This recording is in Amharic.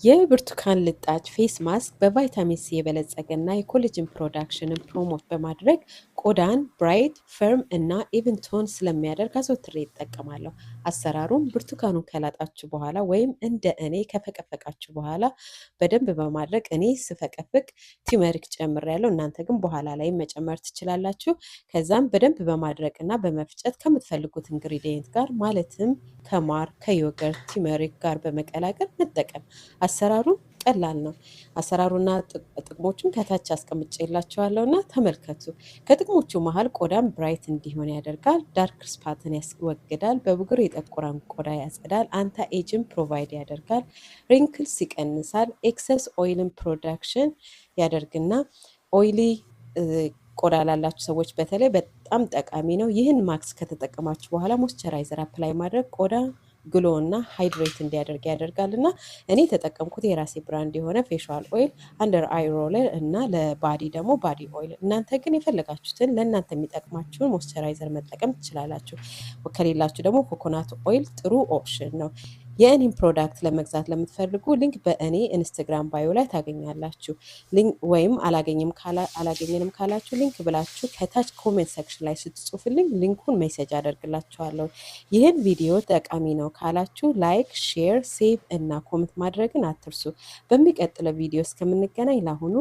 የብርቱካን ልጣጭ ፌስ ማስክ በቫይታሚን ሲ የበለጸገና የኮሌጅን ፕሮዳክሽንን ፕሮሞት በማድረግ ቆዳን ብራይት፣ ፈርም እና ኢቭን ቶን ስለሚያደርግ አዘውትሬ ይጠቀማለሁ። አሰራሩም ብርቱካኑን ከላጣችሁ በኋላ ወይም እንደ እኔ ከፈቀፈቃችሁ በኋላ በደንብ በማድረግ እኔ ስፈቀፍቅ ቲመሪክ ጨምሬያለሁ። እናንተ ግን በኋላ ላይ መጨመር ትችላላችሁ። ከዛም በደንብ በማድረቅ እና በመፍጨት ከምትፈልጉት ኢንግሪዲየንት ጋር ማለትም ከማር ከዮገርት ቲመሪክ ጋር በመቀላቀል መጠቀም። አሰራሩ ቀላል ነው። አሰራሩና ጥቅሞቹን ከታች አስቀምጬላችኋለሁ እና ተመልከቱ። ከጥቅሞቹ መሀል ቆዳን ብራይት እንዲሆን ያደርጋል፣ ዳርክ ስፓትን ያስወግዳል፣ በብጉር የጠቆረን ቆዳ ያጸዳል፣ አንታ ኤጅን ፕሮቫይድ ያደርጋል፣ ሪንክልስ ይቀንሳል፣ ኤክሰስ ኦይልን ፕሮዳክሽን ያደርግና ኦይሊ ቆዳ ላላችሁ ሰዎች በተለይ በጣም ጠቃሚ ነው። ይህን ማክስ ከተጠቀማችሁ በኋላ ሞይስቸራይዘር አፕላይ ማድረግ ቆዳ ግሎ እና ሃይድሬት እንዲያደርግ ያደርጋል እና እኔ የተጠቀምኩት የራሴ ብራንድ የሆነ ፌሻል ኦይል አንደር አይ ሮለር እና ለባዲ ደግሞ ባዲ ኦይል። እናንተ ግን የፈለጋችሁትን ለእናንተ የሚጠቅማችሁን ሞይስቸራይዘር መጠቀም ትችላላችሁ። ከሌላችሁ ደግሞ ኮኮናት ኦይል ጥሩ ኦፕሽን ነው። የእኔን ፕሮዳክት ለመግዛት ለምትፈልጉ ሊንክ በእኔ ኢንስታግራም ባዮ ላይ ታገኛላችሁ። ወይም አላገኘንም ካላችሁ ሊንክ ብላችሁ ከታች ኮሜንት ሴክሽን ላይ ስትጽፉልኝ ሊንኩን ሜሴጅ አደርግላችኋለሁ። ይህን ቪዲዮ ጠቃሚ ነው ካላችሁ ላይክ፣ ሼር፣ ሴቭ እና ኮሜንት ማድረግን አትርሱ። በሚቀጥለው ቪዲዮ እስከምንገናኝ ላሁኑ